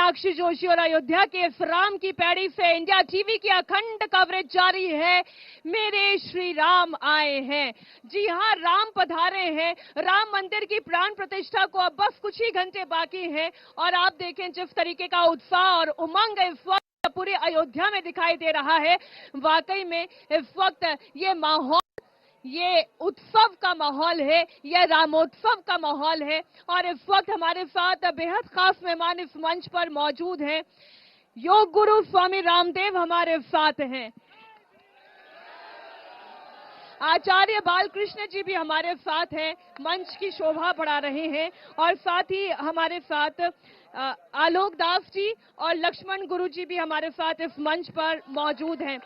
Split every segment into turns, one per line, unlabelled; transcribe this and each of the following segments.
मीनाक्षी जोशी और अयोध्या के इस राम की पैड़ी से इंडिया टीवी की अखंड कवरेज जारी है। मेरे श्री राम आए हैं। जी हां, राम पधारे हैं। राम मंदिर की प्राण प्रतिष्ठा को अब बस कुछ ही घंटे बाकी हैं और आप देखें जिस तरीके का उत्साह और उमंग इस वक्त पूरी अयोध्या में दिखाई दे रहा है। वाकई में इस वक्त ये माहौल, ये उत्सव का माहौल है, यह रामोत्सव का माहौल है। और इस वक्त हमारे साथ बेहद खास मेहमान इस मंच पर मौजूद हैं। योग गुरु स्वामी रामदेव हमारे साथ हैं। आचार्य बालकृष्ण जी भी हमारे साथ हैं, मंच की शोभा बढ़ा रहे हैं। और साथ ही हमारे साथ आलोक दास जी और लक्ष्मण गुरु जी भी हमारे साथ इस मंच पर मौजूद हैं।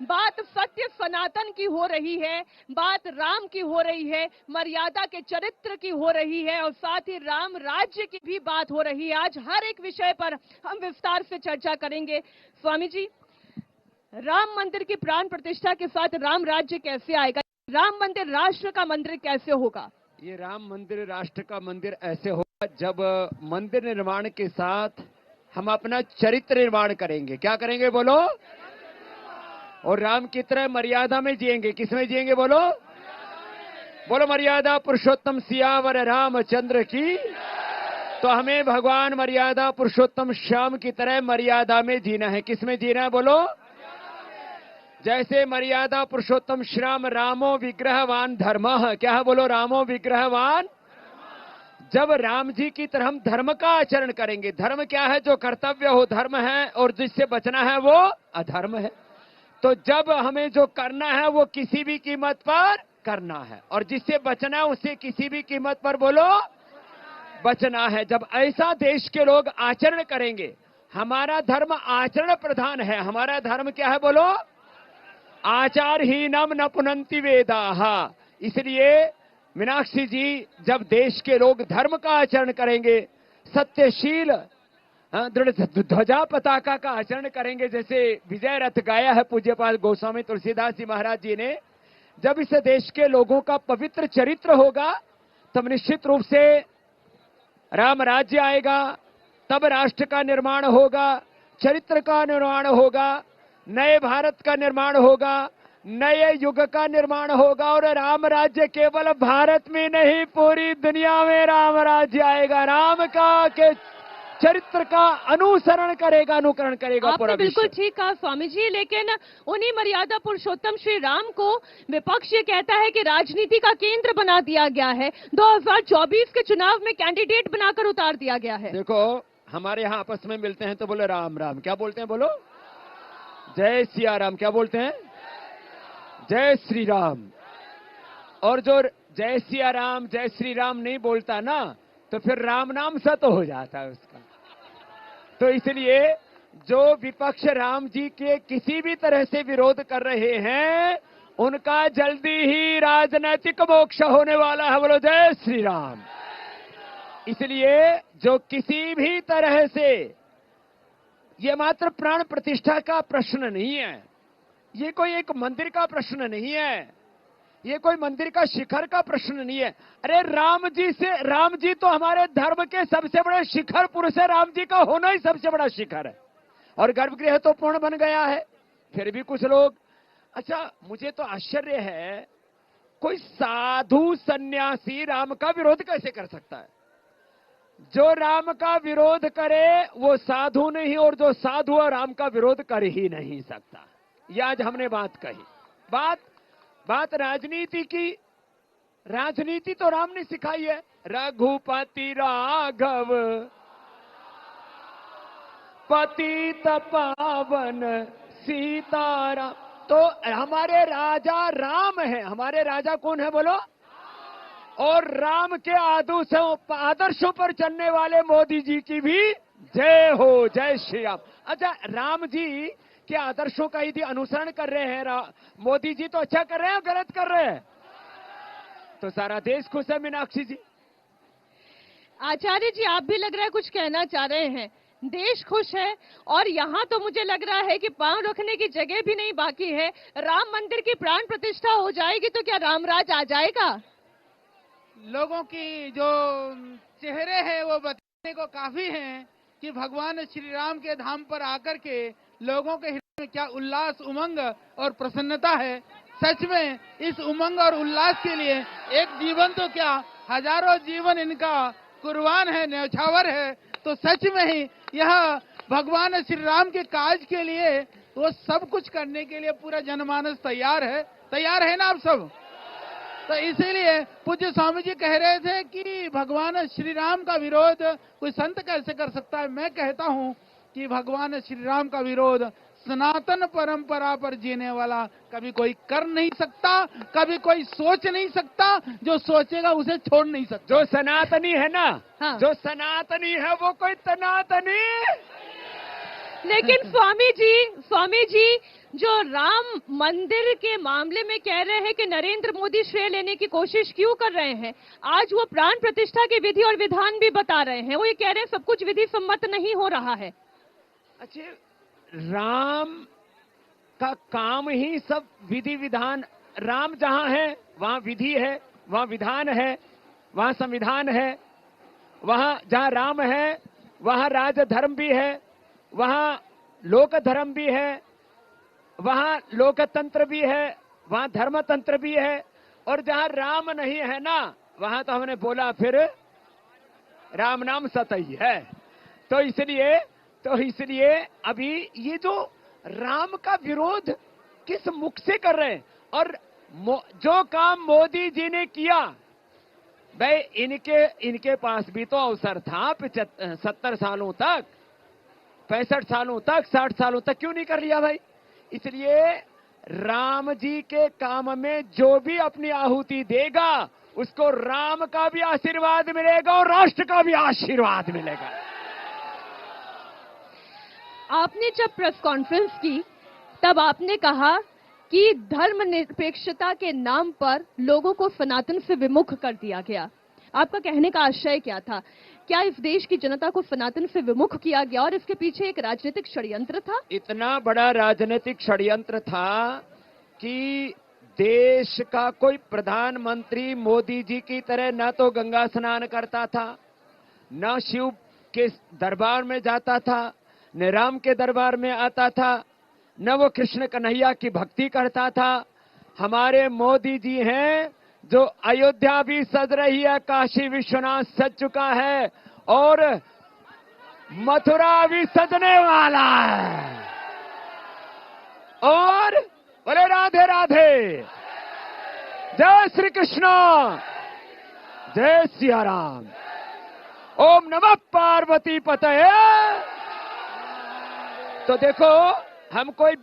बात सत्य सनातन की हो रही है, बात राम की हो रही है, मर्यादा के चरित्र की हो रही है और साथ ही राम राज्य की भी बात हो रही है। आज हर एक विषय पर हम विस्तार से चर्चा करेंगे। स्वामी जी, राम मंदिर की प्राण प्रतिष्ठा के साथ राम राज्य कैसे आएगा? राम मंदिर राष्ट्र का मंदिर कैसे होगा?
ये राम मंदिर राष्ट्र का मंदिर ऐसे होगा जब मंदिर निर्माण के साथ हम अपना चरित्र निर्माण करेंगे। क्या करेंगे बोलो? और राम की तरह मर्यादा में जिएंगे। किसमें जिएंगे बोलो? बोलो मर्यादा पुरुषोत्तम सियावर रामचंद्र की। तो हमें भगवान मर्यादा पुरुषोत्तम श्याम की तरह मर्यादा में जीना है। किसमें जीना है बोलो? जैसे मर्यादा पुरुषोत्तम श्याम रामो विग्रहवान धर्मः। क्या है बोलो? रामो विग्रहवान। जब राम जी की तरह हम धर्म का आचरण करेंगे। धर्म क्या है? जो कर्तव्य हो धर्म है, और जिससे बचना है वो अधर्म है। तो जब हमें जो करना है वो किसी भी कीमत पर करना है, और जिससे बचना है उसे किसी भी कीमत पर बोलो बचना है। जब ऐसा देश के लोग आचरण करेंगे, हमारा धर्म आचरण प्रधान है। हमारा धर्म क्या है बोलो? आचारहीनम न पुनन्ति वेदाः। इसलिए मीनाक्षी जी, जब देश के लोग धर्म का आचरण करेंगे, सत्यशील दृढ़ ध्वजा पताका का आचरण करेंगे, जैसे विजय रथ गाया है पूज्यपाल गोस्वामी तुलसीदास जी महाराज जी ने, जब इस देश के लोगों का पवित्र चरित्र होगा, तब निश्चित रूप से राम राज्य आएगा, तब राष्ट्र का निर्माण होगा, चरित्र का निर्माण होगा, नए भारत का निर्माण होगा, नए युग का निर्माण होगा। और राम राज्य केवल भारत में नहीं, पूरी दुनिया में राम राज्य आएगा। राम का के चरित्र का अनुसरण करेगा, अनुकरण करेगा पूरा विश्व।
बिल्कुल ठीक कहा स्वामी जी, लेकिन उन्हीं मर्यादा पुरुषोत्तम श्री राम को विपक्ष ये कहता है कि राजनीति का केंद्र बना दिया गया है, 2024 के चुनाव में कैंडिडेट बनाकर उतार दिया गया है।
देखो, हमारे यहाँ आपस में मिलते हैं तो बोले राम राम। क्या बोलते हैं बोलो? जय सिया राम। क्या बोलते हैं? जय श्री राम। और जो जय सिया राम जय श्री राम नहीं बोलता ना, तो फिर राम नाम सा तो हो जाता है उसका। तो इसलिए जो विपक्ष राम जी के किसी भी तरह से विरोध कर रहे हैं, उनका जल्दी ही राजनैतिक मोक्ष होने वाला है। बोलो जय श्री राम। इसलिए जो किसी भी तरह से, ये मात्र प्राण प्रतिष्ठा का प्रश्न नहीं है, ये कोई एक मंदिर का प्रश्न नहीं है, ये कोई मंदिर का शिखर का प्रश्न नहीं है। अरे राम जी तो हमारे धर्म के सबसे बड़े शिखर पुरुष है। राम जी का होना ही सबसे बड़ा शिखर है। और गर्भगृह तो पूर्ण बन गया है, फिर भी कुछ लोग, अच्छा मुझे तो आश्चर्य है, कोई साधु सन्यासी राम का विरोध कैसे कर सकता है? जो राम का विरोध करे वो साधु नहीं, और जो साधु और राम का विरोध कर ही नहीं सकता। ये आज हमने बात कही। बात राजनीति की। राजनीति तो राम ने सिखाई है। रघुपति राघव पतित पावन सीताराम। तो हमारे राजा राम है। हमारे राजा कौन है बोलो? और राम के आदर्शों पर चलने वाले मोदी जी की भी जय हो। जय श्री राम। अच्छा, राम जी के आदर्शों का यदि अनुसरण कर रहे हैं मोदी जी, तो अच्छा कर रहे हैं, गलत कर रहे हैं? तो सारा देश खुश है मीनाक्षी जी।
आचार्य जी, आप भी लग रहा है कुछ कहना चाह रहे हैं। देश खुश है और यहाँ तो मुझे लग रहा है कि पांव रखने की जगह भी नहीं बाकी है। राम मंदिर की प्राण प्रतिष्ठा हो जाएगी तो क्या रामराज आ जाएगा?
लोगों की जो चेहरे हैं वो बताने को काफी हैं कि भगवान श्री राम के धाम पर आकर के लोगों के हृदय में क्या उल्लास, उमंग और प्रसन्नता है। सच में इस उमंग और उल्लास के लिए एक जीवन तो क्या, हजारों जीवन इनका कुर्बान है, न्यौछावर है। तो सच में ही यह भगवान श्री राम के काज के लिए वो सब कुछ करने के लिए पूरा जनमानस तैयार है ना आप सब। तो इसीलिए पूज्य स्वामी जी कह रहे थे कि भगवान श्री राम का विरोध कोई संत कैसे कर सकता है। मैं कहता हूं कि भगवान श्री राम का विरोध सनातन परंपरा पर जीने वाला कभी कोई कर नहीं सकता, कभी कोई सोच नहीं सकता। जो सोचेगा उसे छोड़ नहीं सकता।
जो सनातनी है ना,
हाँ।
जो सनातनी है वो कोई तनातनी।
लेकिन स्वामी जी जो राम मंदिर के मामले में कह रहे हैं कि नरेंद्र मोदी श्रेय लेने की कोशिश क्यों कर रहे हैं, आज वो प्राण प्रतिष्ठा की विधि और विधान भी बता रहे हैं। वो ये कह रहे हैं सब कुछ विधि सम्मत नहीं हो रहा है।
अच्छा, राम का काम ही सब विधि विधान। राम जहां है वहां विधि है, वहां विधान है, वहां संविधान है। वहां जहां राम है वहां राजधर्म भी है, वहां लोक धर्म भी है, वहां लोकतंत्र भी है, वहां धर्मतंत्र भी है। और जहां राम नहीं है ना, वहां तो हमने बोला फिर राम नाम सतही है। तो इसलिए अभी ये जो राम का विरोध किस मुख से कर रहे हैं, और जो काम मोदी जी ने किया, भाई इनके पास भी तो अवसर था 70 सालों तक, 65 सालों तक, 60 सालों तक, क्यों नहीं कर लिया भाई। इसलिए राम जी के काम में जो भी अपनी आहुति देगा उसको राम का भी आशीर्वाद मिलेगा और राष्ट्र का भी आशीर्वाद मिलेगा।
आपने जब प्रेस कॉन्फ्रेंस की तब आपने कहा कि धर्मनिरपेक्षता के नाम पर लोगों को सनातन से विमुख कर दिया गया। आपका कहने का आशय क्या था? क्या इस देश की जनता को सनातन से विमुख किया गया और इसके पीछे एक राजनीतिक षड्यंत्र था?
इतना बड़ा राजनीतिक षड्यंत्र था कि देश का कोई प्रधानमंत्री मोदी जी की तरह न तो गंगा स्नान करता था, न शिव के दरबार में जाता था, न राम के दरबार में आता था, न वो कृष्ण कन्हैया की भक्ति करता था। हमारे मोदी जी हैं जो अयोध्या भी सज रही है, काशी विश्वनाथ सज चुका है और मथुरा भी सजने वाला है। और बोले राधे राधे, जय श्री कृष्ण, जय सिया राम, ओम नमः पार्वती पतये। तो देखो, हम कोई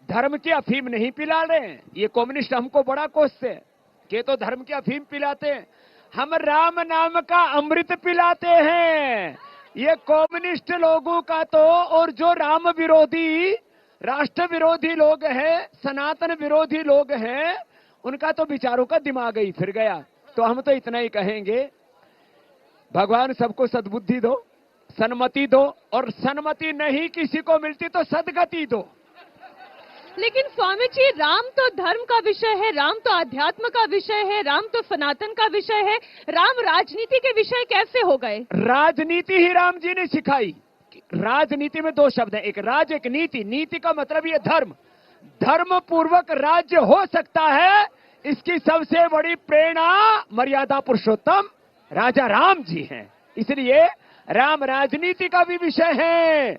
धर्म की अफीम नहीं पिला रहे हैं। ये कम्युनिस्ट हमको बड़ा कोसते हैं कि तो धर्म की अफीम पिलाते हैं। हम राम नाम का अमृत पिलाते हैं। ये कम्युनिस्ट लोगों का तो, और जो राम विरोधी, राष्ट्र विरोधी लोग हैं, सनातन विरोधी लोग हैं, उनका तो विचारों का दिमाग ही फिर गया। तो हम तो इतना ही कहेंगे, भगवान सबको सद्बुद्धि दो, सन्मति दो, और सन्मति नहीं किसी को मिलती तो सदगति दो।
लेकिन स्वामी जी, राम तो धर्म का विषय है, राम तो अध्यात्म का विषय है, राम तो सनातन का विषय है। राम राजनीति के विषय कैसे हो गए?
राजनीति ही राम जी ने सिखाई। राजनीति में दो शब्द है, एक राज, एक नीति। नीति का मतलब ये धर्म, धर्म पूर्वक राज्य हो सकता है। इसकी सबसे बड़ी प्रेरणा मर्यादा पुरुषोत्तम राजा राम जी हैं। इसलिए राम राजनीति का भी विषय है।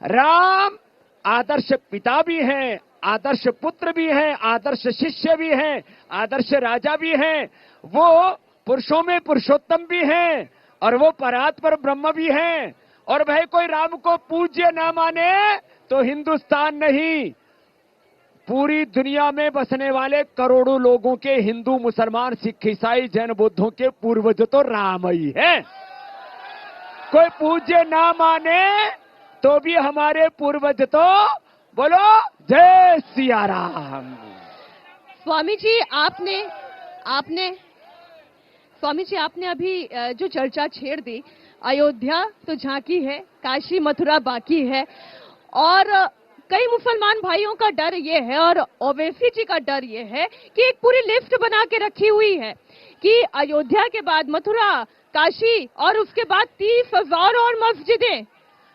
राम आदर्श पिता भी हैं, आदर्श पुत्र भी हैं, आदर्श शिष्य भी हैं, आदर्श राजा भी हैं। वो पुरुषों में पुरुषोत्तम भी हैं और वो परात्पर ब्रह्म भी हैं। और भाई कोई राम को पूज्य ना माने तो हिंदुस्तान नहीं, पूरी दुनिया में बसने वाले करोड़ों लोगों के, हिंदू, मुसलमान, सिख, ईसाई, जैन, बौद्धों के पूर्वज तो राम ही है। कोई पूज्य ना माने तो भी हमारे पूर्वज तो बोलो जय सिया राम।
स्वामी जी, आपने अभी जो चर्चा छेड़ दी, अयोध्या तो झांकी है, काशी मथुरा बाकी है। और कई मुसलमान भाइयों का डर ये है, और ओवैसी जी का डर ये है कि एक पूरी लिस्ट बना के रखी हुई है कि अयोध्या के बाद मथुरा, काशी और उसके बाद 30,000 और मस्जिदें।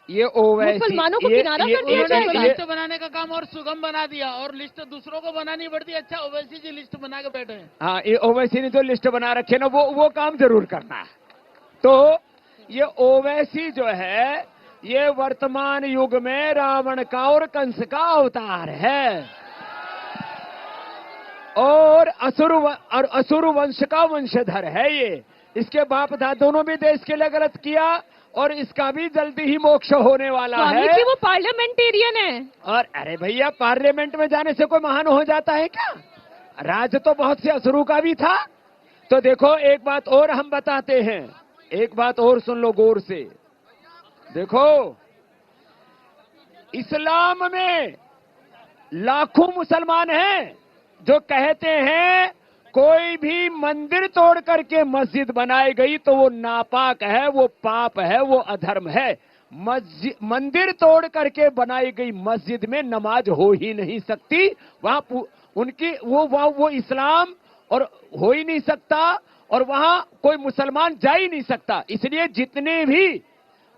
ये ओवैसी
मुसलमानों को किनारा कर दिया जाएगा।
लिस्ट बनाने का काम और सुगम बना दिया और लिस्ट दूसरों को बनानी पड़ती। अच्छा ओवैसी जी लिस्ट बना के बैठे हैं।
हाँ, ये ओवैसी ने जो लिस्ट बना रखे ना वो काम जरूर करना है। तो ये ओवैसी जो है ये वर्तमान युग में रावण का और कंस का अवतार है और असुर वंश का वंशधर है ये। इसके बाप दादों भी देश के लिए गलत किया और इसका भी जल्दी ही मोक्ष होने वाला है।
कि वो पार्लियामेंटेरियन है।
और अरे भैया, पार्लियामेंट में जाने से कोई महान हो जाता है क्या? राज तो बहुत से असुरों का भी था। तो देखो, एक बात और हम बताते हैं, एक बात और सुन लो गौर से। देखो, इस्लाम में लाखों मुसलमान हैं जो कहते हैं कोई भी मंदिर तोड़ करके मस्जिद बनाई गई तो वो नापाक है, वो पाप है, वो अधर्म है। मंदिर तोड़ करके बनाई गई मस्जिद में नमाज हो ही नहीं सकती। वहां उनकी वो इस्लाम और हो ही नहीं सकता और वहां कोई मुसलमान जा ही नहीं सकता। इसलिए जितने भी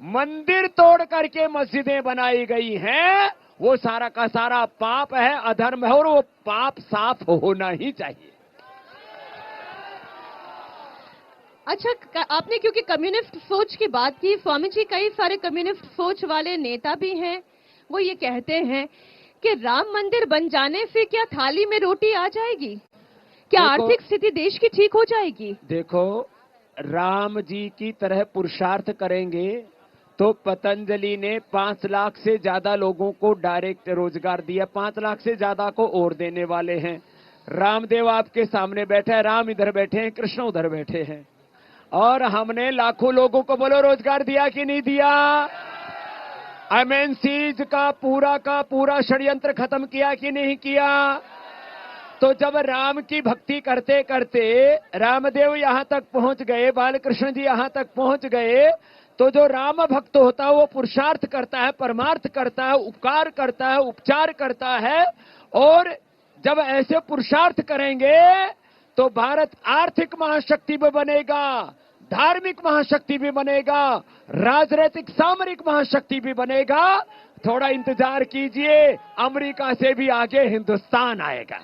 मंदिर तोड़ करके मस्जिदें बनाई गई हैं वो सारा का सारा पाप है, अधर्म है और वो पाप साफ होना ही चाहिए।
अच्छा, आपने क्योंकि कम्युनिस्ट सोच की बात की, स्वामी जी, कई सारे कम्युनिस्ट सोच वाले नेता भी हैं। वो ये कहते हैं कि राम मंदिर बन जाने से क्या थाली में रोटी आ जाएगी? क्या आर्थिक स्थिति देश की ठीक हो जाएगी?
देखो, राम जी की तरह पुरुषार्थ करेंगे तो पतंजलि ने 5 लाख से ज्यादा लोगों को डायरेक्ट रोजगार दिया, 5 लाख से ज्यादा को और देने वाले हैं। रामदेव आपके सामने बैठे हैं, राम इधर बैठे हैं, कृष्ण उधर बैठे हैं और हमने लाखों लोगों को बोलो रोजगार दिया कि नहीं दिया? एमएनसीज का पूरा षड्यंत्र खत्म किया कि नहीं किया? तो जब राम की भक्ति करते करते रामदेव यहां तक पहुंच गए, बालकृष्ण जी यहां तक पहुंच गए, तो जो राम भक्त होता है वो पुरुषार्थ करता है, परमार्थ करता है, उपकार करता है, उपचार करता है। और जब ऐसे पुरुषार्थ करेंगे तो भारत आर्थिक महाशक्ति भी बनेगा, धार्मिक महाशक्ति भी बनेगा, राजनीतिक सामरिक महाशक्ति भी बनेगा। थोड़ा इंतजार कीजिए, अमेरिका से भी आगे हिंदुस्तान आएगा।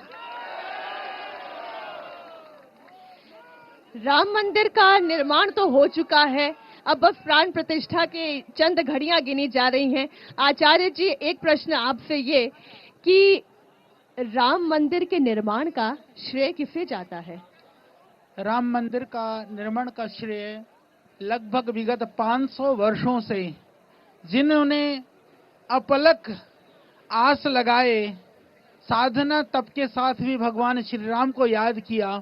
राम मंदिर का निर्माण तो हो चुका है, अब बस प्राण प्रतिष्ठा के चंद घड़ियां गिनी जा रही हैं। आचार्य जी, एक प्रश्न आपसे ये कि राम मंदिर के निर्माण का श्रेय किसे जाता है?
राम मंदिर का निर्माण का श्रेय लगभग विगत 500 वर्षों से जिन्होंने अपलक आस लगाए, साधना तप के साथ भी भगवान श्री राम को याद किया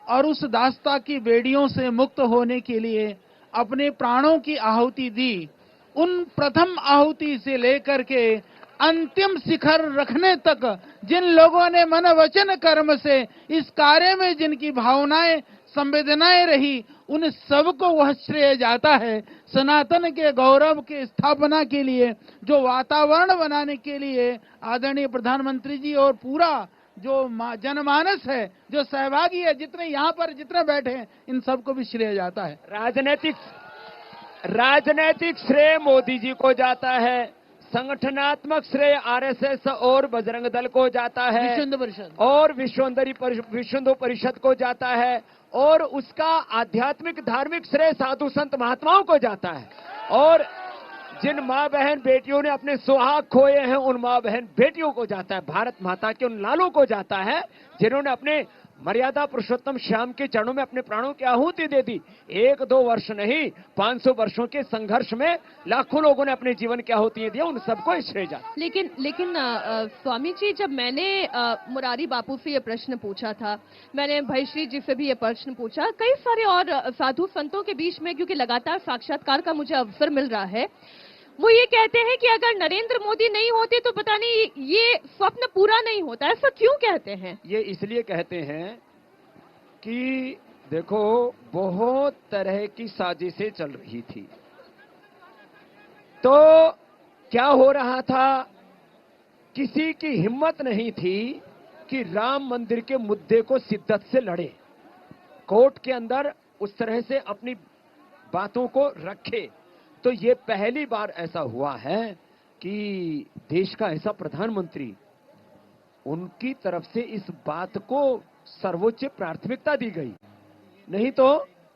और उस दास्ता की बेड़ियों से मुक्त होने के लिए अपने प्राणों की आहुति दी, उन प्रथम आहुति से लेकर के अंतिम शिखर रखने तक जिन लोगों ने मन वचन कर्म से इस कार्य में जिनकी भावनाएं संवेदनाएं रही, उन सबको वह श्रेय जाता है। सनातन के गौरव के स्थापना के लिए जो वातावरण बनाने के लिए आदरणीय प्रधानमंत्री जी और पूरा जो जनमानस है, जो सहभागी है, जितने यहाँ पर जितने बैठे हैं, इन सबको भी श्रेय जाता है।
राजनैतिक श्रेय मोदी जी को जाता है, संगठनात्मक श्रेय आरएसएस और बजरंग दल को जाता है,
विश्व हिंदू परिषद
और विश्व हिंदू परिषद को जाता है, और उसका आध्यात्मिक धार्मिक श्रेय साधु संत महात्माओं को जाता है। और जिन माँ बहन बेटियों ने अपने सुहाग खोए हैं उन माँ बहन बेटियों को जाता है, भारत माता के उन लालों को जाता है जिन्होंने अपने मर्यादा पुरुषोत्तम श्याम के चरणों में अपने प्राणों की आहुति दे दी। 1-2 वर्ष नहीं, 500 वर्षों के संघर्ष में लाखों लोगों ने अपने जीवन की आहुतियां दी, उन सबको श्रेय जाता।
लेकिन स्वामी जी, जब मैंने मुरारी बापू से ये प्रश्न पूछा था, मैंने भयश्री जी से भी ये प्रश्न पूछा, कई सारे और साधु संतों के बीच में, क्योंकि लगातार साक्षात्कार का मुझे अवसर मिल रहा है, वो ये कहते हैं कि अगर नरेंद्र मोदी नहीं होते तो पता नहीं ये स्वप्न पूरा नहीं होता। ऐसा क्यों कहते हैं?
ये इसलिए कहते हैं कि देखो, बहुत तरह की साजिशें चल रही थी। तो क्या हो रहा था, किसी की हिम्मत नहीं थी कि राम मंदिर के मुद्दे को शिद्दत से लड़े, कोर्ट के अंदर उस तरह से अपनी बातों को रखे। तो ये पहली बार ऐसा हुआ है कि देश का ऐसा प्रधानमंत्री, उनकी तरफ से इस बात को सर्वोच्च प्राथमिकता दी गई। नहीं तो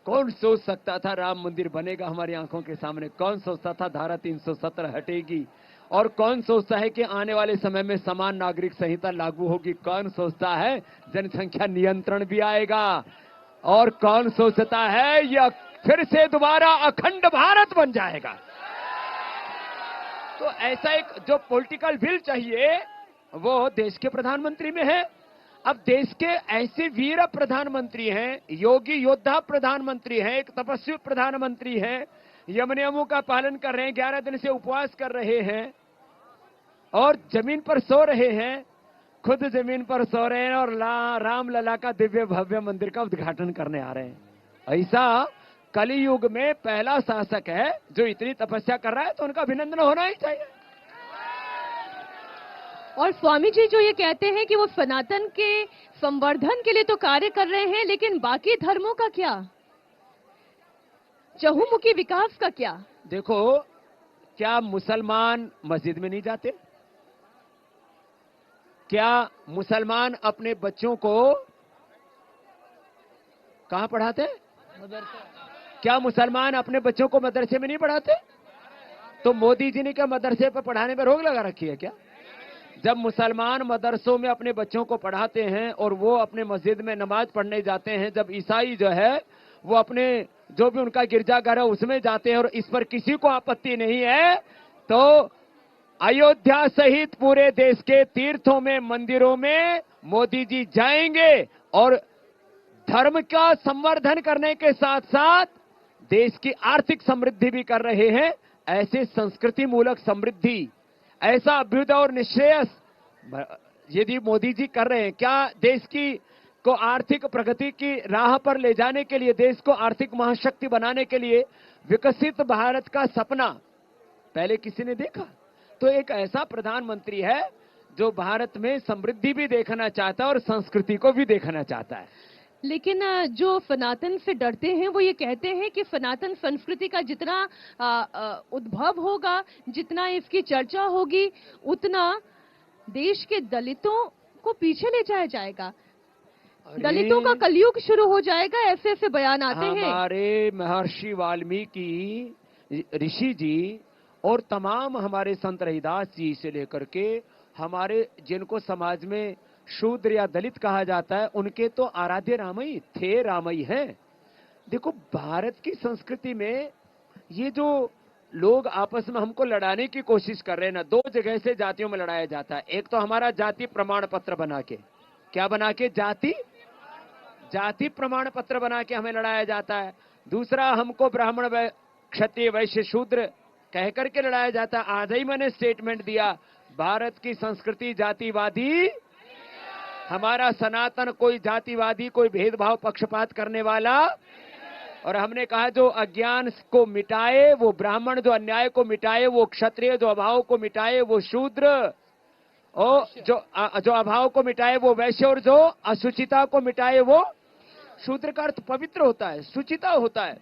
कौन सोच सकता था राम मंदिर बनेगा हमारी आंखों के सामने? कौन सोचता था धारा 370 हटेगी? और कौन सोचता है कि आने वाले समय में समान नागरिक संहिता लागू होगी? कौन सोचता है जनसंख्या नियंत्रण भी आएगा? और कौन सोचता है यह फिर से दोबारा अखंड भारत बन जाएगा? तो ऐसा एक जो पॉलिटिकल विल चाहिए वो देश के प्रधानमंत्री में है। अब देश के ऐसे वीर प्रधानमंत्री हैं, योगी योद्धा प्रधानमंत्री हैं, एक तपस्वी प्रधानमंत्री हैं, यम नियमों का पालन कर रहे हैं, 11 दिन से उपवास कर रहे हैं और जमीन पर सो रहे हैं, खुद जमीन पर सो रहे हैं और राम लला का दिव्य भव्य मंदिर का उद्घाटन करने आ रहे हैं। ऐसा कलियुग में पहला शासक है जो इतनी तपस्या कर रहा है, तो उनका अभिनंदन होना ही चाहिए।
और स्वामी जी जो ये कहते हैं कि वो सनातन के संवर्धन के लिए तो कार्य कर रहे हैं, लेकिन बाकी धर्मों का क्या, चहुमुखी विकास का क्या?
देखो, क्या मुसलमान मस्जिद में नहीं जाते? क्या मुसलमान अपने बच्चों को कहां पढ़ाते? क्या मुसलमान अपने बच्चों को मदरसे में नहीं पढ़ाते? तो मोदी जी ने क्या मदरसे पर पढ़ाने पर रोक लगा रखी है क्या? जब मुसलमान मदरसों में अपने बच्चों को पढ़ाते हैं और वो अपने मस्जिद में नमाज पढ़ने जाते हैं, जब ईसाई जो है वो अपने जो भी उनका गिरजाघर है उसमें जाते हैं और इस पर किसी को आपत्ति नहीं है, तो अयोध्या सहित पूरे देश के तीर्थों में, मंदिरों में मोदी जी जाएंगे और धर्म का संवर्धन करने के साथ साथ देश की आर्थिक समृद्धि भी कर रहे हैं। ऐसे संस्कृति मूलक समृद्धि, ऐसा अभ्युदय और निश्रेयस यदि मोदी जी कर रहे हैं, क्या देश की को आर्थिक प्रगति की राह पर ले जाने के लिए, देश को आर्थिक महाशक्ति बनाने के लिए विकसित भारत का सपना पहले किसी ने देखा? तो एक ऐसा प्रधानमंत्री है जो भारत में समृद्धि भी देखना चाहता है और संस्कृति को भी देखना चाहता है।
लेकिन जो सनातन से डरते हैं वो ये कहते हैं कि सनातन संस्कृति का जितना उद्भव होगा, जितना इसकी चर्चा होगी, उतना देश के दलितों को पीछे ले जाया जाएगा, दलितों का कलयुग शुरू हो जाएगा, ऐसे ऐसे बयान आते हैं।
हमारे महर्षि वाल्मीकि ऋषि जी और तमाम हमारे संत रविदास जी से लेकर के हमारे जिनको समाज में शूद्र या दलित कहा जाता है, उनके तो आराध्य रामई थे, रामई हैं। देखो, भारत की संस्कृति में ये जो लोग आपस में हमको लड़ाने की कोशिश कर रहे हैं ना, दो जगह से जातियों में लड़ाया जाता है। एक तो हमारा जाति प्रमाण पत्र बना के, क्या बना के? जाति प्रमाण पत्र बना के हमें लड़ाया जाता है। दूसरा, हमको ब्राह्मण क्षत्रिय वैश्य शूद्र कह करके लड़ाया जाता है। आज ही मैंने स्टेटमेंट दिया, भारत की संस्कृति जातिवादी, हमारा सनातन कोई जातिवादी, कोई भेदभाव पक्षपात करने वाला, और हमने कहा जो अज्ञान को मिटाए वो ब्राह्मण, जो अन्याय को मिटाए वो क्षत्रिय, जो अभाव को मिटाए वो शूद्र, और जो अभाव को मिटाए वो वैश्य, और जो अशुचिता को मिटाए वो शूद्र। का अर्थ पवित्र होता है, शुचिता होता है।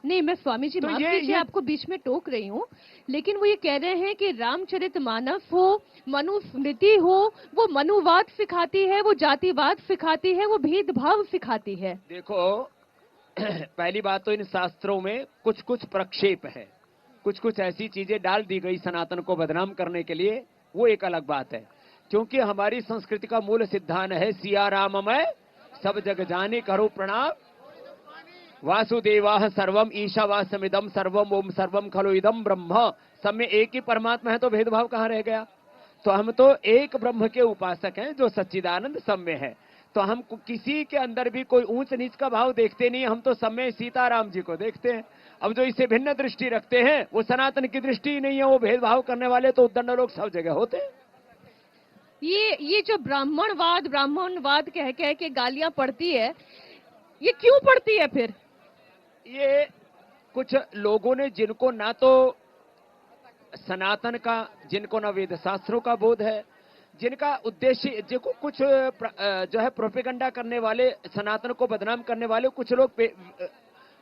नहीं, मैं स्वामी जी माफ कीजिए, आपको बीच में टोक रही हूँ, लेकिन वो ये कह रहे हैं कि रामचरितमानस हो, मनुस्मृति हो, वो मनुवाद सिखाती है, वो जातिवाद सिखाती है, वो भेदभाव सिखाती है।
देखो, पहली बात तो इन शास्त्रों में कुछ कुछ प्रक्षेप है, कुछ कुछ ऐसी चीजें डाल दी गई सनातन को बदनाम करने के लिए, वो एक अलग बात है। क्योंकि हमारी संस्कृति का मूल सिद्धांत है सिया राममय सब जग जाने करो प्रणाम, वासुदेवाह सर्वम ईशावासमिदम सर्वम ओम सर्वम खलु इदम ब्रह्म। सब में एक ही परमात्मा है, तो भेदभाव कहाँ रह गया? तो हम तो एक ब्रह्म के उपासक हैं जो सच्चिदानंद सब में है। तो हम किसी के अंदर भी कोई ऊंच नीच का भाव देखते नहीं, हम तो सब में सीताराम जी को देखते हैं। अब जो इससे भिन्न दृष्टि रखते हैं वो सनातन की दृष्टि नहीं है, वो भेदभाव करने वाले तो उद्दंड लोग सब जगह होते हैं।
ये जो ब्राह्मणवाद कह कह के गालियां पड़ती है, ये क्यों पड़ती है फिर?
ये कुछ लोगों ने, जिनको ना तो सनातन का, जिनको ना वेद शास्त्रों का बोध है, जिनका उद्देश्य, जिनको कुछ जो है प्रोपेगेंडा करने वाले, सनातन को बदनाम करने वाले कुछ लोग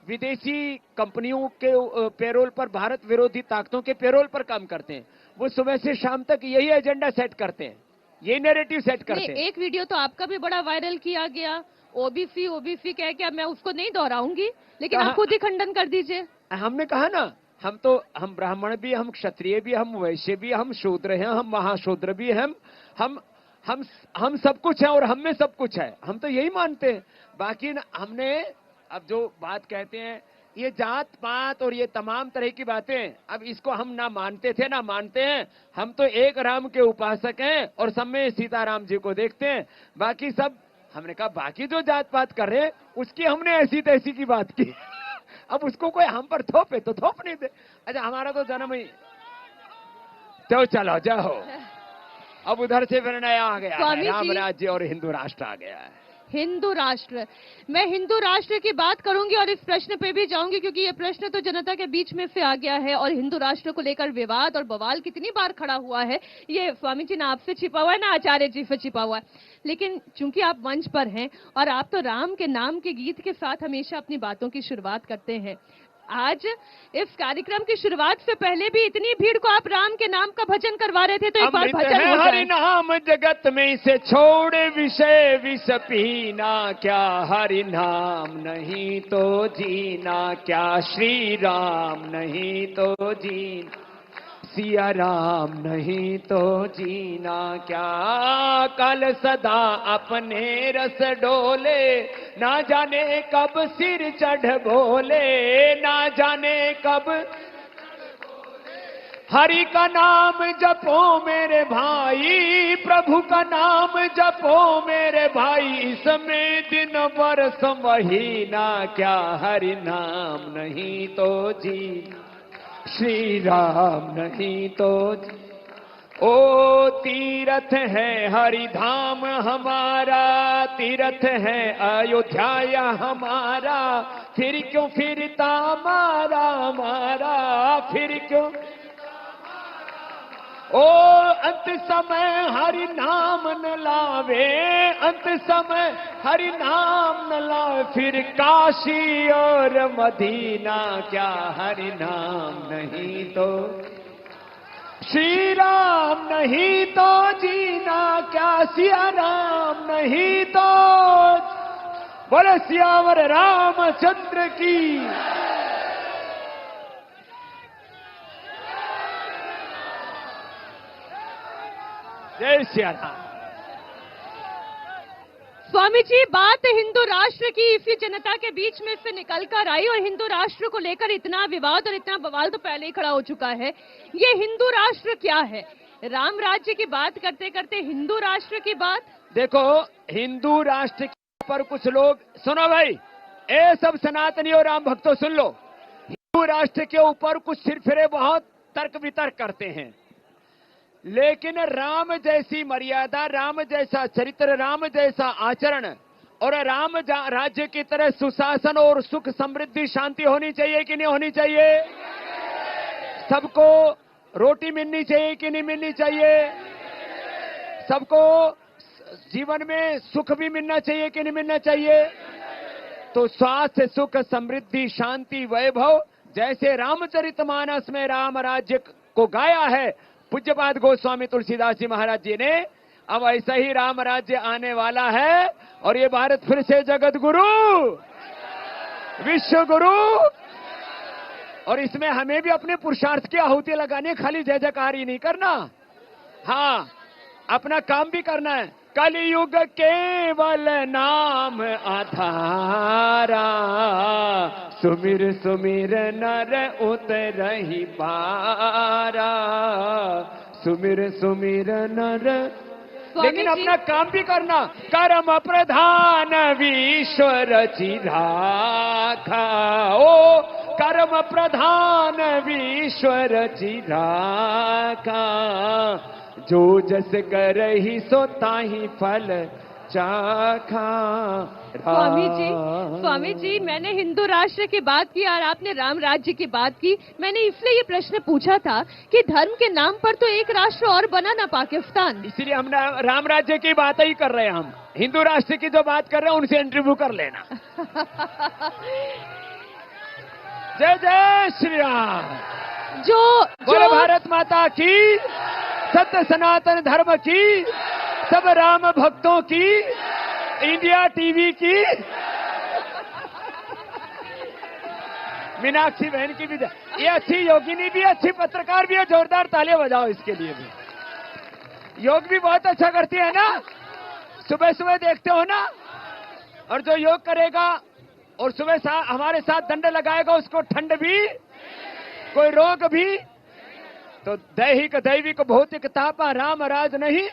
विदेशी कंपनियों के पेरोल पर, भारत विरोधी ताकतों के पेरोल पर काम करते हैं। वो सुबह से शाम तक यही एजेंडा सेट करते हैं, यही नैरेटिव सेट करते हैं।
एक वीडियो तो आपका भी बड़ा वायरल किया गया, ओबीसी ओबीसी कह के, अब मैं उसको नहीं दोहराऊंगी, लेकिन आप खुद ही खंडन कर दीजिए।
हमने कहा ना, हम ब्राह्मण भी, हम क्षत्रिय भी, हम वैश्य भी, हम शूद्र हैं, हम महाशूद्र भी हैं, हम सब कुछ है और हम में सब कुछ है। हम तो यही मानते हैं। बाकी हमने अब जो बात कहते हैं ये जात पात और ये तमाम तरह की बातें, अब इसको हम ना मानते थे ना मानते हैं। हम तो एक राम के उपासक हैं और सब में सीताराम जी को देखते हैं। बाकी सब, हमने कहा बाकी जो जात पात कर रहे हैं उसकी हमने ऐसी तैसी की बात की। अब उसको कोई हम पर थोपे तो थोप नहीं दे। अच्छा, हमारा तो जन्म ही, तो चलो जाओ। अब उधर से फिर नया आ गया है, राम राज्य और हिंदू राष्ट्र आ गया है।
हिंदू राष्ट्र, मैं हिंदू राष्ट्र की बात करूंगी और इस प्रश्न पे भी जाऊंगी, क्योंकि ये प्रश्न तो जनता के बीच में से आ गया है और हिंदू राष्ट्र को लेकर विवाद और बवाल कितनी बार खड़ा हुआ है, ये स्वामी जी ना आपसे छिपा हुआ है ना आचार्य जी से छिपा हुआ है। लेकिन चूंकि आप मंच पर हैं और आप तो राम के नाम के गीत के साथ हमेशा अपनी बातों की शुरुआत करते हैं, आज इस कार्यक्रम की शुरुआत से पहले भी इतनी भीड़ को आप राम के नाम का भजन करवा रहे थे, तो एक बार भजन हो जाए।
हरि नाम जगत में इसे छोड़े विषय विष पीना, क्या हरि नाम नहीं तो जीना, क्या श्री राम नहीं तो जीना, सिया राम नहीं तो जीना, क्या कल सदा अपने रस डोले, ना जाने कब सिर चढ़ बोले, ना जाने कब हरि का नाम जपो मेरे भाई, प्रभु का नाम जपो मेरे भाई, इसमें दिन बरस महीना, क्या हरि नाम नहीं तो जीना, श्री राम नहीं तो ओ तीर्थ है हरि धाम हमारा, तीर्थ है अयोध्या हमारा, फिर क्यों फिरता मारा, फिर क्यों ओ अंत समय हरि नाम न लावे, अंत समय हरि नाम न लावे, फिर काशी और मदीना, क्या हरि नाम नहीं तो श्री राम नहीं तो जीना, क्या सिया राम नहीं तो, बोले सियावर रामचंद्र की। जय सिया राम।
स्वामी जी, बात हिंदू राष्ट्र की इसी जनता के बीच में से निकल कर आई और हिंदू राष्ट्र को लेकर इतना विवाद और इतना बवाल तो पहले ही खड़ा हो चुका है। ये हिंदू राष्ट्र क्या है? राम राज्य की बात करते करते हिंदू राष्ट्र की बात।
देखो, हिंदू राष्ट्र के ऊपर कुछ लोग, सुनो भाई, ए सब सनातनी और राम भक्तों सुन लो, हिंदू राष्ट्र के ऊपर कुछ सिरफिरे बहुत तर्क वितर्क करते हैं, लेकिन राम जैसी मर्यादा, राम जैसा चरित्र, राम जैसा आचरण और राम राज्य की तरह सुशासन और सुख समृद्धि शांति होनी चाहिए कि नहीं होनी चाहिए? सबको रोटी मिलनी चाहिए कि नहीं मिलनी चाहिए? सबको जीवन में सुख भी मिलना चाहिए कि नहीं मिलना चाहिए? तो स्वास्थ्य, सुख, समृद्धि, शांति, वैभव जैसे रामचरितमानस में राम राज्य को गाया है पूज्यपाद गोस्वामी तुलसीदास जी महाराज जी ने, अब ऐसा ही राम राज्य आने वाला है और ये भारत फिर से जगत गुरु, विश्व गुरु, और इसमें हमें भी अपने पुरुषार्थ की आहुति लगानी, खाली जय जयकार ही नहीं करना, हाँ अपना काम भी करना है। कलयुग केवल नाम आधारा, सुमिर सुमिर नर उतरहि पारा, सुमिर सुमिर नर, लेकिन अपना काम भी करना। कर्म प्रधान ईश्वर चिराखा, ओ कर्म प्रधान ईश्वर चिराखा, जो जस करहि सो ताहि फल चाखा।
स्वामी जी, मैंने हिंदू राष्ट्र की बात की और आपने राम राज्य की बात की। मैंने इसलिए ये प्रश्न पूछा था कि धर्म के नाम पर तो एक राष्ट्र और बना ना पाकिस्तान,
इसलिए हम राम राज्य की बात ही कर रहे हैं। हम हिंदू राष्ट्र की जो बात कर रहे हैं उनसे इंटरव्यू कर लेना। जय जय श्री राम।
जो
बोले भारत माता की, सत्य सनातन धर्म की, सब राम भक्तों की, इंडिया टीवी की, मीनाक्षी बहन की भी। ये अच्छी योगिनी भी, अच्छी पत्रकार भी है, जोरदार तालियां बजाओ इसके लिए भी। योग भी बहुत अच्छा करती है ना, सुबह सुबह देखते हो ना। और जो योग करेगा और सुबह हमारे साथ दंड लगाएगा, उसको ठंड भी, कोई रोग भी, तो दैहिक दैविक भौतिक तापा राम राज नहीं।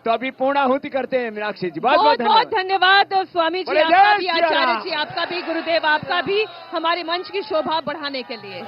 तो अभी पूर्णाहुति करते हैं मीनाक्षी जी।
बहुत बहुत धन्यवाद स्वामी जी,
बोले
आपका
जय
भी,
श्री राम।
आचार्य जी आपका भी, गुरुदेव आपका भी, हमारे मंच की शोभा बढ़ाने के लिए।